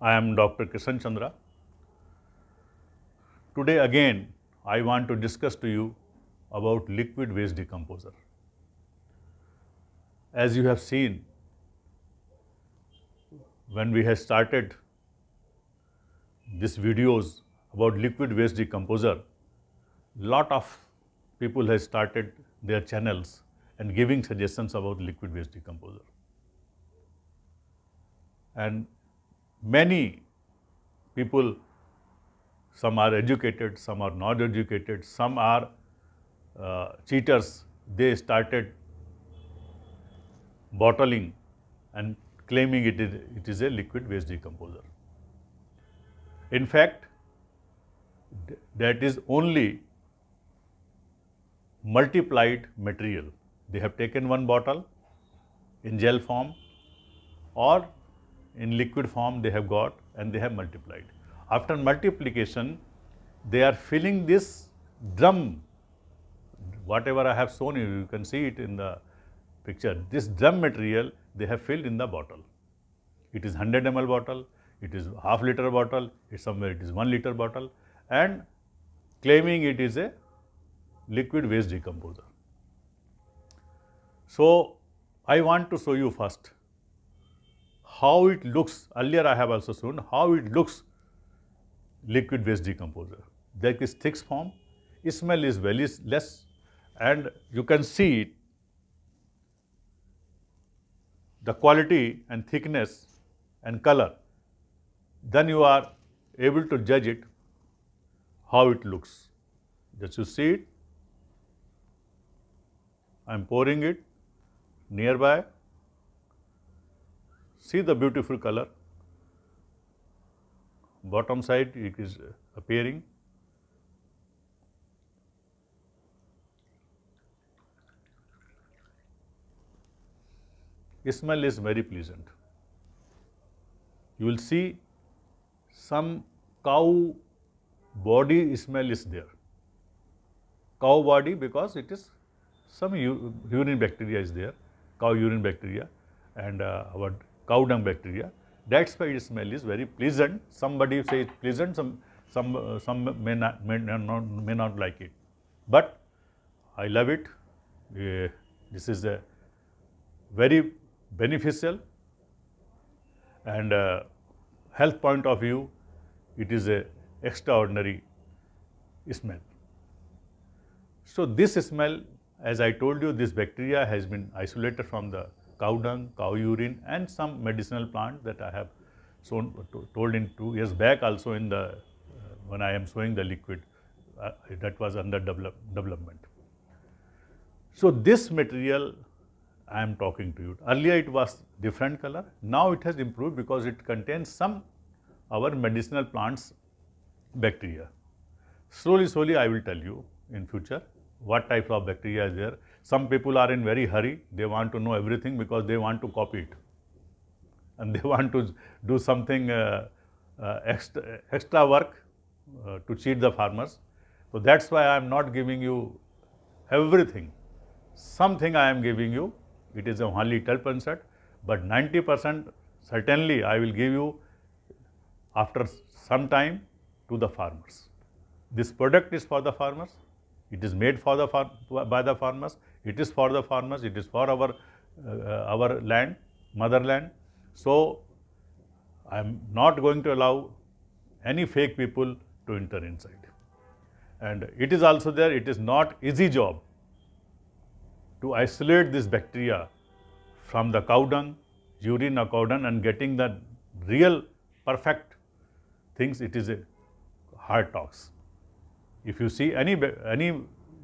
I am Dr. Kishan Chandra. Today again, I want to discuss to you about liquid waste decomposer. As you have seen, when we have started these videos about liquid waste decomposer, lot of people have started their channels and giving suggestions about liquid waste decomposer. And many people, some are educated, some are not educated, some are cheaters, they started bottling and claiming it is a liquid waste decomposer. In fact, that is only multiplied material. They have taken one bottle in gel form or in liquid form they have got and they have multiplied. After multiplication, they are filling this drum, whatever I have shown you, you can see it in the picture. This drum material they have filled in the bottle. It is 100 ml bottle, it is half liter bottle, somewhere it is 1 liter bottle, and claiming it is a liquid waste decomposer. So, I want to show you first how it looks. Earlier I have also shown how it looks liquid waste decomposer. There is thick form, smell is very less, and you can see it, the quality and thickness and color. Then you are able to judge it, how it looks. Just you see it. I am pouring it nearby. See the beautiful color. Bottom side it is appearing. Smell is very pleasant. You will see some cow body smell is there. Cow body because it is some urine bacteria is there, cow urine bacteria and our cow dung bacteria. That's why its smell is very pleasant. Somebody say it's pleasant, some may not like it, but I love it. This is a very beneficial and health point of view, it is a extraordinary smell. So this smell, as I told you, this bacteria has been isolated from the cow dung, cow urine, and some medicinal plant that I have told in 2 years back also in the when I am showing the liquid that was under development. So this material I am talking to you. Earlier it was different color. Now it has improved because it contains some our medicinal plants bacteria. Slowly I will tell you in future what type of bacteria is there. Some people are in very hurry. They want to know everything because they want to copy it. And they want to do something extra work to cheat the farmers. So that's why I am not giving you everything. Something I am giving you. It is only 12%, but 90% certainly I will give you after some time to the farmers. This product is for the farmers. It is made for by the farmers. It is for the farmers. It is for our land, motherland. So I am not going to allow any fake people to enter inside. And it is also there. It is not easy job to isolate this bacteria from the cow dung, urine or cow dung, and getting the real perfect things. It is a hard task. If you see any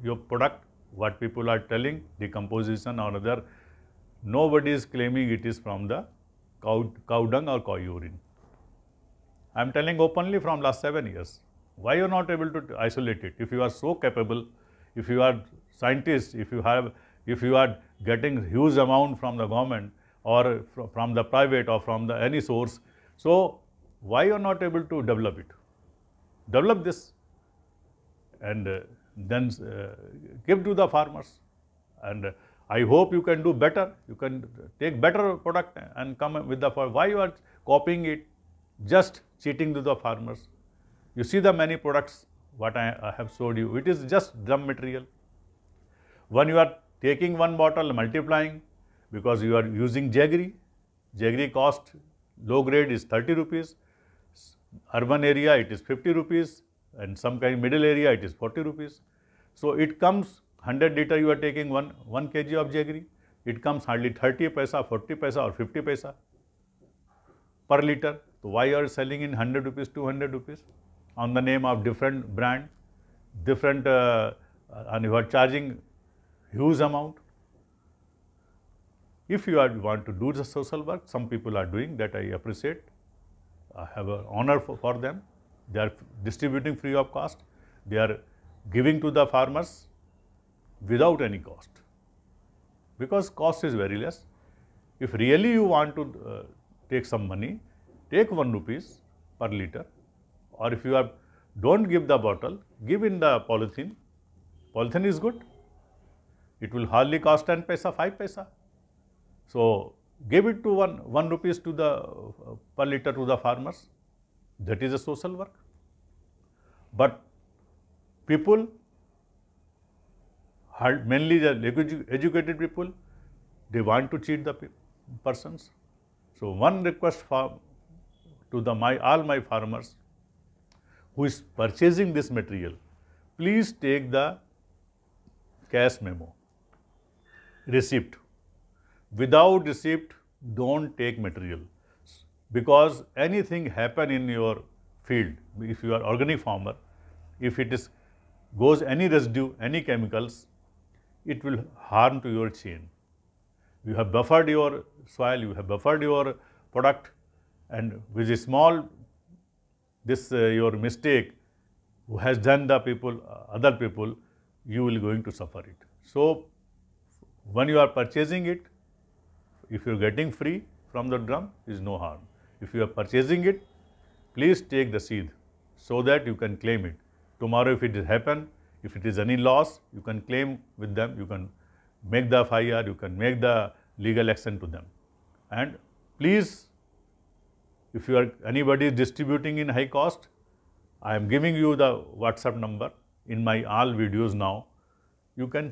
your product, what people are telling, decomposition or other, nobody is claiming it is from the cow dung or cow urine. I am telling openly from last 7 years. Why you are not able to isolate it? If you are so capable, if you are scientists, if you are getting huge amount from the government or from the private or from the any source, so why you are not able to develop it? Develop this and then give to the farmers. And I hope you can do better. You can take better product and come with the. Why you are copying it? just cheating to the farmers. You see the many products what I have showed you, it is just drum material. When you are taking one bottle, multiplying, because you are using jaggery, jaggery cost low grade is 30 rupees, urban area it is 50 rupees, and some kind middle area it is 40 rupees. So it comes 100 liter you are taking 1 kg of jaggery, it comes hardly 30 paisa, 40 paisa or 50 paisa per liter. So why you are selling in 100 rupees, 200 rupees on the name of different brand, different and you are charging huge amount. If you want to do the social work, some people are doing that, I appreciate. I have an honor for them. They are distributing free of cost. They are giving to the farmers without any cost, because cost is very less. If really you want to take some money, take 1 rupees per liter, or if you don't give the bottle, give in the polythene. Polythene is good. It will hardly cost 10 paisa, 5 paisa. So give it to 1 rupees to the per liter to the farmers. That is a social work. But people, mainly the educated people, they want to cheat the persons. So one request to all my farmers who is purchasing this material, please take the cash memo, receipt. Without receipt, don't take material, because anything happen in your field, if you are organic farmer, if it goes any residue, any chemicals, it will harm to your chain. You have buffered your soil, you have buffered your product, and with a small your mistake who has done the people, other people, you will going to suffer it. So when you are purchasing it, if you are getting free from the drum, is no harm. If you are purchasing it, please take the seed so that you can claim it. Tomorrow if it happen, if it is any loss, you can claim with them, you can make the FIR, you can make the legal action to them. And please, if you are anybody distributing in high cost, I am giving you the WhatsApp number in my all videos now. You can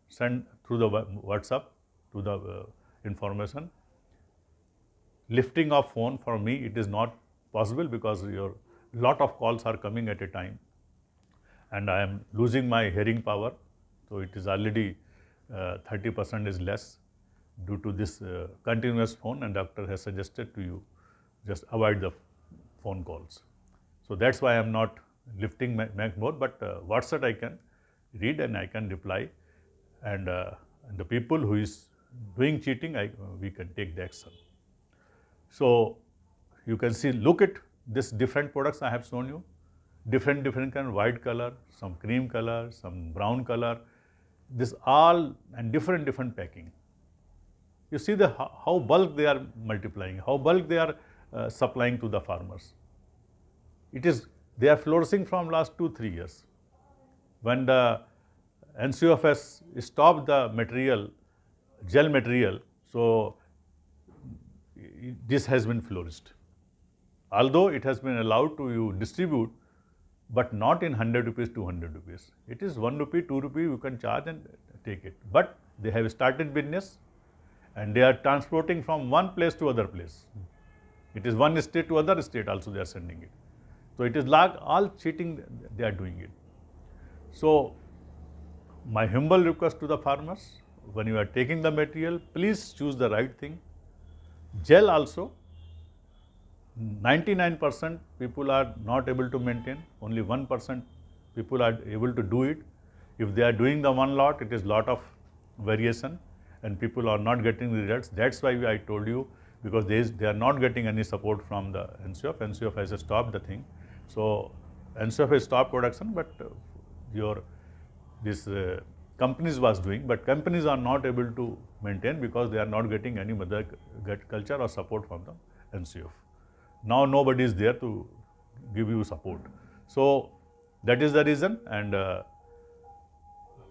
send through the WhatsApp to the information. Lifting of phone for me, it is not possible because your lot of calls are coming at a time, and I am losing my hearing power. So it is already 30% is less due to this continuous phone, and doctor has suggested to you just avoid the phone calls. So that's why I am not lifting more, but WhatsApp I can read and I can reply, and the people who is doing cheating, we can take the action. So you can see, look at this different products I have shown you, different kind, white color, some cream color, some brown color, this all and different packing. You see how bulk they are multiplying, how bulk they are supplying to the farmers. They are flourishing from last 2-3 years. When the NCOFS stopped the material, gel material, so this has been flourished. Although it has been allowed to you distribute, but not in 100 rupees, 200 rupees. It is 1 rupee, 2 rupee, you can charge and take it. But they have started business and they are transporting from one place to other place. It is one state to other state also they are sending it. So it is like all cheating they are doing it. So my humble request to the farmers, when you are taking the material, please choose the right thing. Gel also, 99% people are not able to maintain, only 1% people are able to do it. If they are doing the one lot, it is lot of variation and people are not getting the results. That's why I told you, because they are not getting any support from the NCOF. NCOF has stopped the thing. So NCOF has stopped production, but companies was doing, but companies are not able to maintain because they are not getting any mother culture or support from the NCOF. Now nobody is there to give you support. So that is the reason. And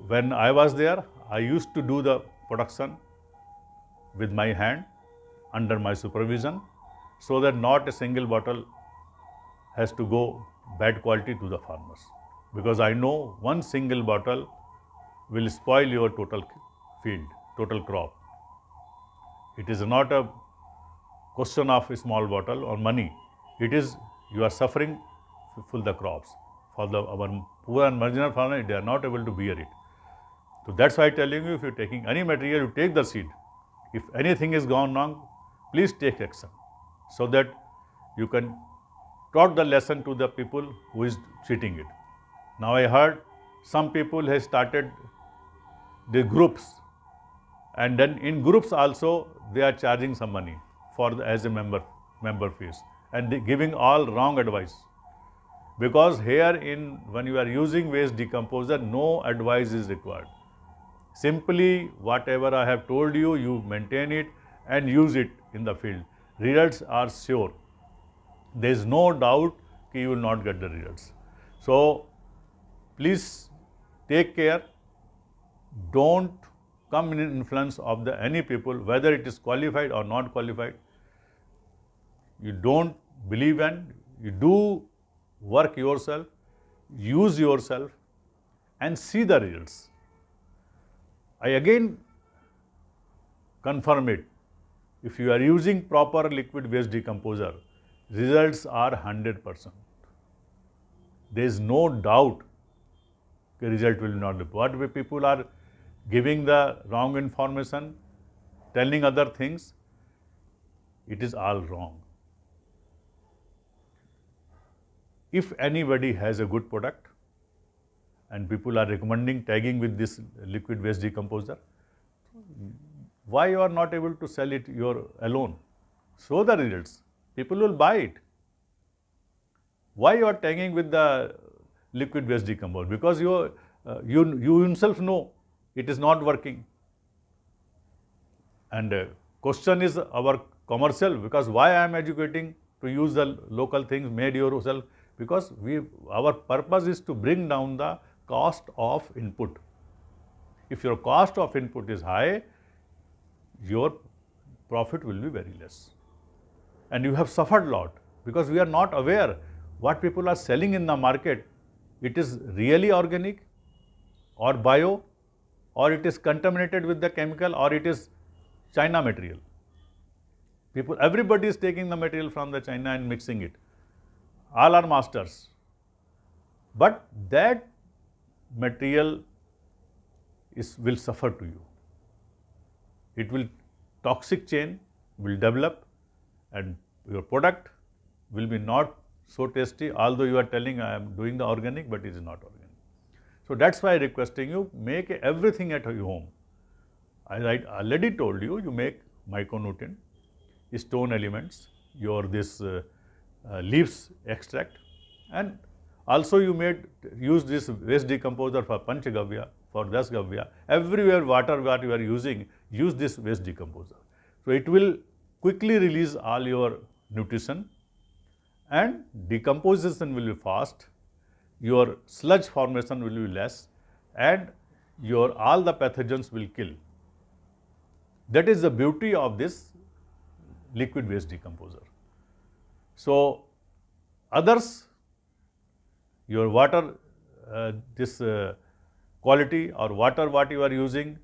when I was there, I used to do the production with my hand under my supervision. so that not a single bottle has to go bad quality to the farmers. Because I know one single bottle will spoil your total field, total crop. It is not a question of a small bottle or money. It is you are suffering to fill the crops. For our poor and marginal farmer, they are not able to bear it. So that's why I'm telling you, if you're taking any material, you take the seed. If anything is gone wrong, please take action so that you can taught the lesson to the people who is cheating it. Now I heard some people have started the groups, and then in groups also they are charging some money for as a member fees, and they giving all wrong advice. Because here when you are using waste decomposer, no advice is required. Simply whatever I have told you, you maintain it and use it in the field. Results are sure. There is no doubt that you will not get the results. So please take care. Don't come in influence of any people, whether it is qualified or not qualified. You don't believe in, you do work yourself, use yourself and see the results. I again confirm it. If you are using proper liquid waste decomposer, results are 100%. There is no doubt the result will not be. What way people are giving the wrong information, telling other things, it is all wrong. If anybody has a good product and people are recommending tagging with this liquid waste decomposer, why you are not able to sell it your alone? Show the results. People will buy it. Why you are tagging with the liquid waste decomposer? Because you yourself know it is not working. And question is our commercial, because why I am educating to use the local things made yourself? Because our purpose is to bring down the cost of input. If your cost of input is high, your profit will be very less. And you have suffered a lot, because we are not aware what people are selling in the market. It is really organic or bio, or it is contaminated with the chemical, or it is China material. Everybody is taking the material from the China and mixing it. All are masters. But that material will suffer to you. It will, toxic chain will develop and your product will be not so tasty, although you are telling I am doing the organic, but it is not organic. So that's why I requesting you, make everything at your home. As I already told you, you make micronutrient, stone elements, your leaves extract, and also you use this waste decomposer for Panchagavya, for Dasgavya. Everywhere water what you are using, use this waste decomposer. So it will quickly release all your nutrition and decomposition will be fast, your sludge formation will be less, and all the pathogens will kill. That is the beauty of this liquid waste decomposer. So others, your water, quality or water what you are using,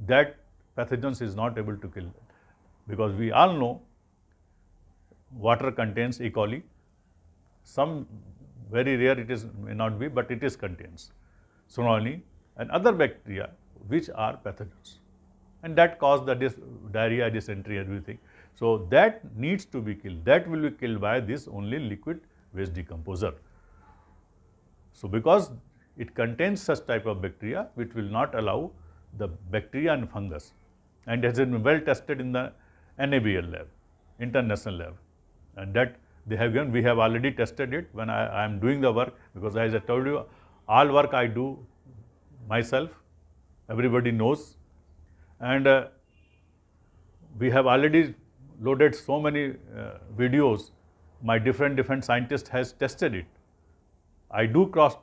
that pathogens is not able to kill. Because we all know water contains E. coli. Some very rare it may not be, but it is contains Sonoli and other bacteria which are pathogens, and that cause the diarrhea, dysentery, everything. So that needs to be killed. That will be killed by this only liquid waste decomposer. So because it contains such type of bacteria which will not allow the bacteria and fungus, and has been well tested in the NABL lab, international lab, and that they have given, we have already tested it when I am doing the work, because as I told you, all work I do myself, everybody knows, and we have already loaded so many videos. My different scientists has tested it. I do cross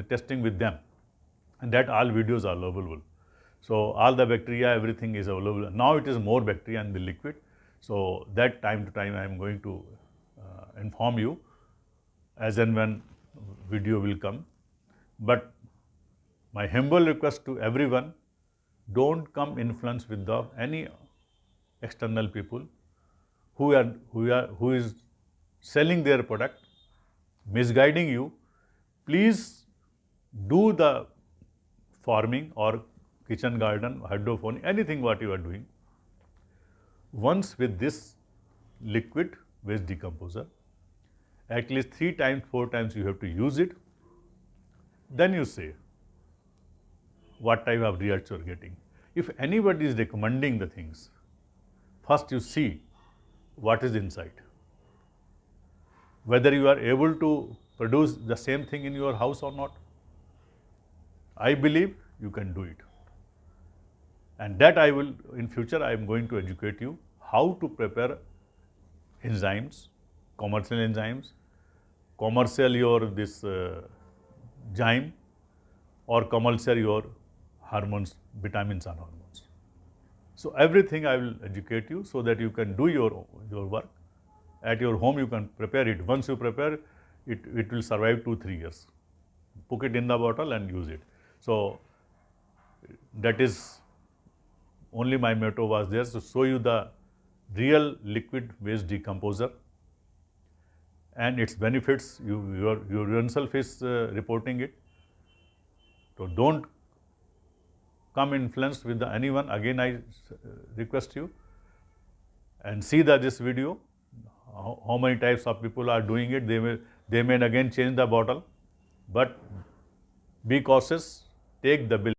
testing with them, and that all videos are available. So all the bacteria, everything is available. Now it is more bacteria in the liquid. So that time to time I am going to inform you as and when video will come. But my humble request to everyone, don't come influenced with any external people who is selling their product, misguiding you. Please do the farming or kitchen garden, hydroponic, anything what you are doing, once with this liquid waste decomposer. At least 3 times, 4 times you have to use it. Then you say what type of results you are getting. If anybody is recommending the things, first you see what is inside. Whether you are able to produce the same thing in your house or not. I believe you can do it. And that I will, in future, I am going to educate you how to prepare enzymes, commercial enzymes, commercial your this zyme, or commercial your hormones, vitamins and hormones. So everything I will educate you so that you can do your work. At your home you can prepare it. Once you prepare, it will survive 2-3 years. Put it in the bottle and use it. So that is only my motto was there to show you the real liquid waste decomposer and its benefits. Your yourself is reporting it. So don't come influenced with anyone. Again, I request you and see this video. How many types of people are doing it? They may again change the bottle, but be cautious. Take the bill.